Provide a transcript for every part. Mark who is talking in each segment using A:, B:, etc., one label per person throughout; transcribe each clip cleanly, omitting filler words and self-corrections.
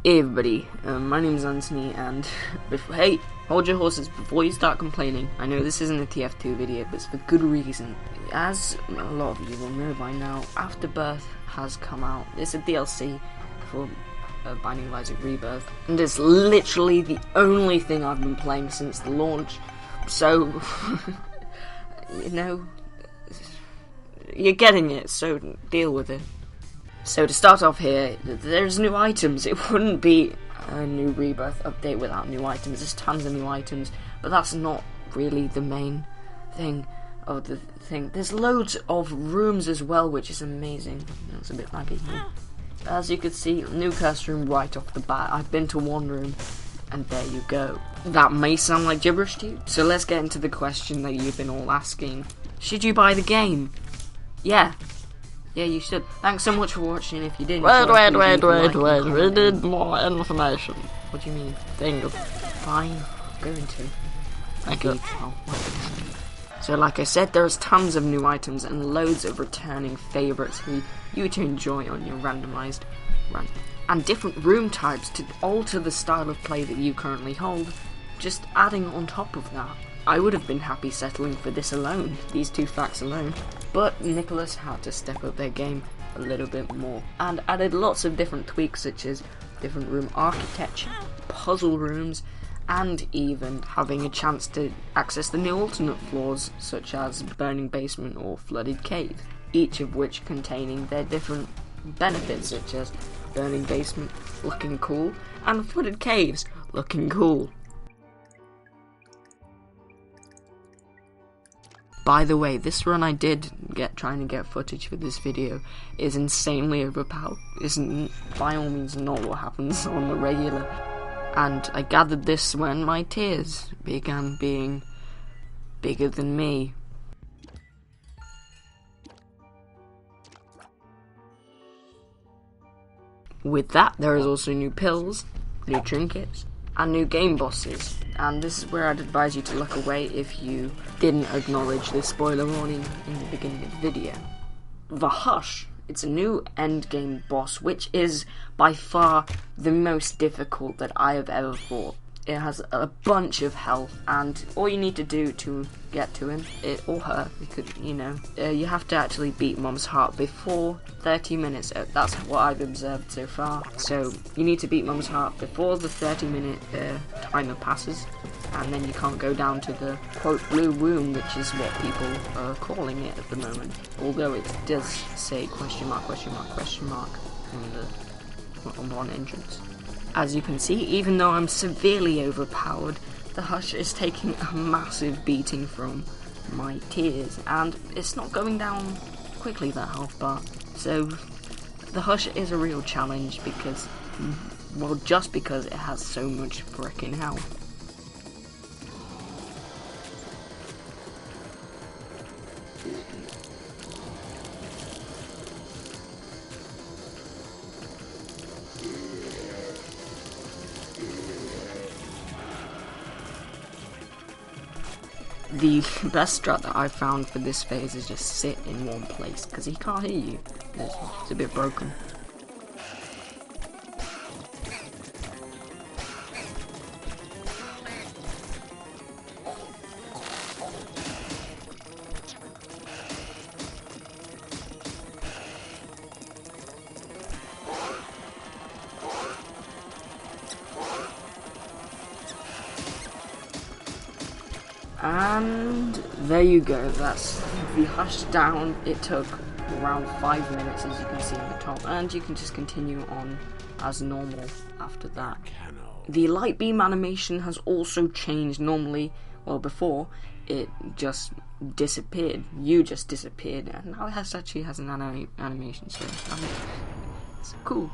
A: Hey everybody, my name's Anthony, and hey, hold your horses before you start complaining. I know this isn't a TF2 video, but it's for good reason. As a lot of you will know by now, Afterbirth has come out. It's a DLC for Binding of Isaac Rebirth, and it's literally the only thing I've been playing since the launch, so, you know, you're getting it, so deal with it. So to start off here, there's new items. It wouldn't be a new Rebirth update without new items. There's tons of new items, but that's not really the main thing of the thing. There's loads of rooms as well, which is amazing. It's a bit laggy here. As you can see, new cursed room right off the bat. I've been to one room, and there you go. That may sound like gibberish to you, so let's get into the question that you've been all asking. Should you buy the game? Yeah, you should. Thanks so much for watching. If you didn't,
B: Wait, we need more information.
A: What do you mean?
B: Thing.
A: Fine, I'm going to.
B: Thank you.
A: So like I said, there's tons of new items and loads of returning favourites for you to enjoy on your randomised run. And different room types to alter the style of play that you currently hold, just adding on top of that. I would have been happy settling for this alone, these two facts alone, but Nicholas had to step up their game a little bit more, and added lots of different tweaks such as different room architecture, puzzle rooms, and even having a chance to access the new alternate floors such as Burning Basement or Flooded Cave, each of which containing their different benefits such as Burning Basement looking cool, and Flooded Caves looking cool. By the way, this run I did trying to get footage for this video is insanely overpowered. Isn't by all means not what happens on the regular. And I gathered this when my tears began being bigger than me. With that, there is also new pills, new trinkets, and new game bosses. And this is where I'd advise you to look away if you didn't acknowledge the spoiler warning in the beginning of the video. The Hush. It's a new endgame boss, which is by far the most difficult that I have ever fought. It has a bunch of health, and all you need to do to get to him, or her, you have to actually beat Mom's heart before 30 minutes. That's what I've observed so far. So you need to beat Mom's heart before the 30-minute timer passes, and then you can't go down to the quote blue room, which is what people are calling it at the moment. Although it does say question mark on one entrance. As you can see, even though I'm severely overpowered, the Hush is taking a massive beating from my tears, and it's not going down quickly, that health bar. So the Hush is a real challenge because, well, just because it has so much frickin' health. The best strat that I've found for this phase is just sit in one place, because he can't hear you. It's a bit broken. And there you go, that's the Hush down. It took around 5 minutes, as you can see on the top, and you can just continue on as normal after that. The light beam animation has also changed. Normally, well, before, it just disappeared. You just disappeared, and now it actually has an animation, so it's cool.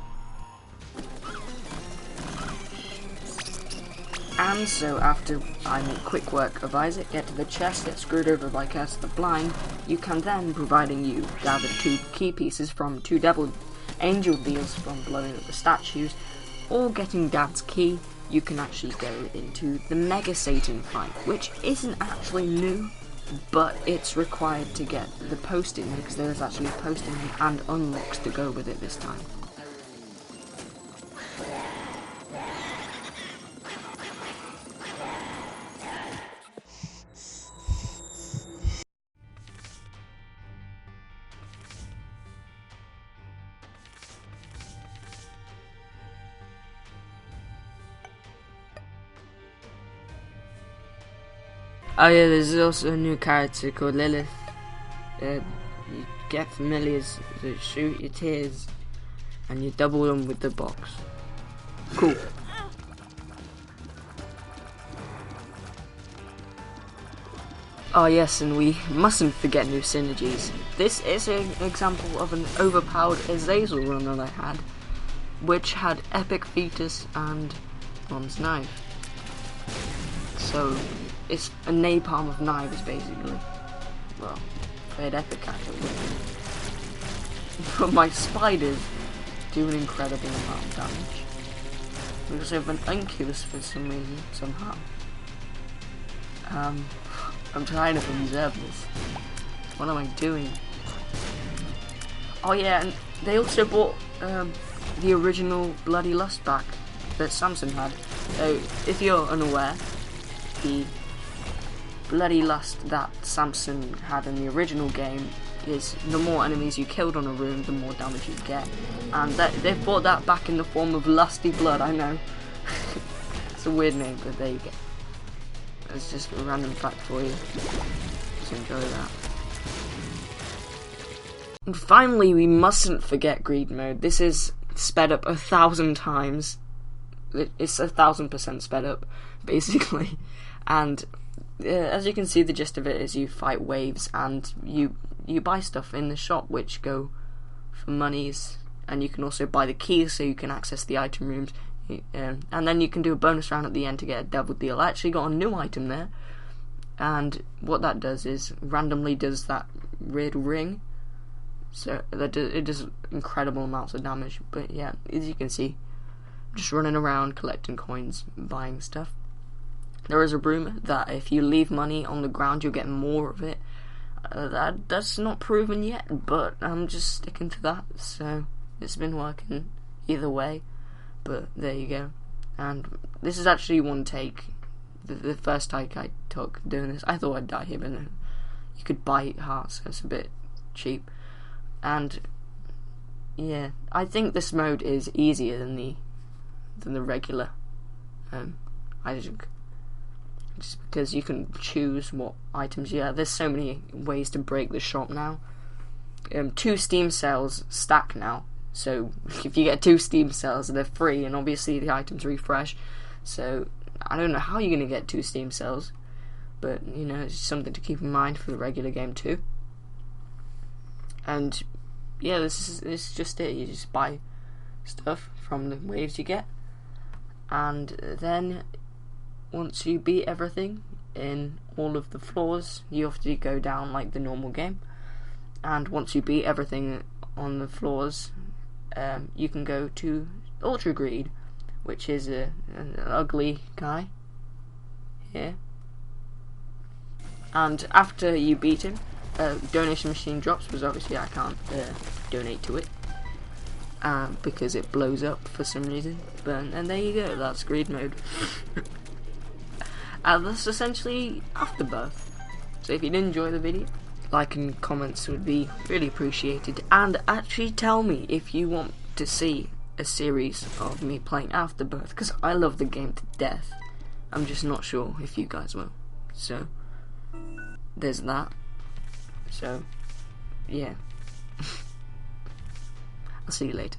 A: And so after I make quick work of Isaac, get to the chest, get screwed over by Curse of the Blind, you can then, providing you gather 2 key pieces from 2 angel deals from blowing up the statues, or getting Dad's key, you can actually go into the Mega Satan fight, which isn't actually new, but it's required to get the post-it because there is actually posting and unlocks to go with it this time. Oh yeah, there's also a new character called Lilith. You get familiars that shoot your tears, and you double them with the box. Cool. Oh yes, and we mustn't forget new synergies. This is an example of an overpowered Azazel run that I had, which had Epic Fetus and Bronze Knife. So, it's a napalm of knives, basically. Well, they had Epic actually. But my spiders do an incredible amount of damage. We also have an Uncubus for some reason, somehow. I'm trying to observe this. What am I doing? Oh yeah, and they also bought the original Bloody Lust back that Samson had. So, if you're unaware, the Bloody Lust that Samson had in the original game is the more enemies you killed on a room, the more damage you get. And they've brought that back in the form of Lusty Blood, I know. It's a weird name, but there you go. It's just a random fact for you. Just enjoy that. And finally, we mustn't forget greed mode. This is sped up 1,000 times. It's 1,000% sped up, basically. And as you can see, the gist of it is you fight waves and you buy stuff in the shop which go for monies, and you can also buy the keys so you can access the item rooms. And then you can do a bonus round at the end to get a double deal. I actually got a new item there, and what that does is randomly does that weird ring, so it does incredible amounts of damage. But yeah, as you can see, just running around collecting coins, buying stuff. There is a rumour that if you leave money on the ground you'll get more of it. That's not proven yet, but I'm just sticking to that, so it's been working either way. But there you go. And this is actually one take. The first take I took doing this. I thought I'd die here, but no. You could buy hearts, so it's a bit cheap. And yeah, I think this mode is easier than the regular. I think just because you can choose what items. Yeah, there's so many ways to break the shop now. 2 Steam sales stack now. So if you get 2 Steam sales, they're free, and obviously the items refresh. So I don't know how you're going to get 2 Steam sales, but you know, it's something to keep in mind for the regular game too. And yeah, this is just it. You just buy stuff from the waves you get, and then once you beat everything in all of the floors, you have to go down like the normal game. And once you beat everything on the floors, you can go to Ultra Greed, which is an ugly guy here. And after you beat him, donation machine drops, because obviously I can't donate to it because it blows up for some reason. And there you go, that's greed mode. That's essentially Afterbirth. So if you did enjoy the video, like and comments would be really appreciated, and actually tell me if you want to see a series of me playing Afterbirth, because I love the game to death. I'm just not sure if you guys will. So there's that. So yeah. I'll see you later.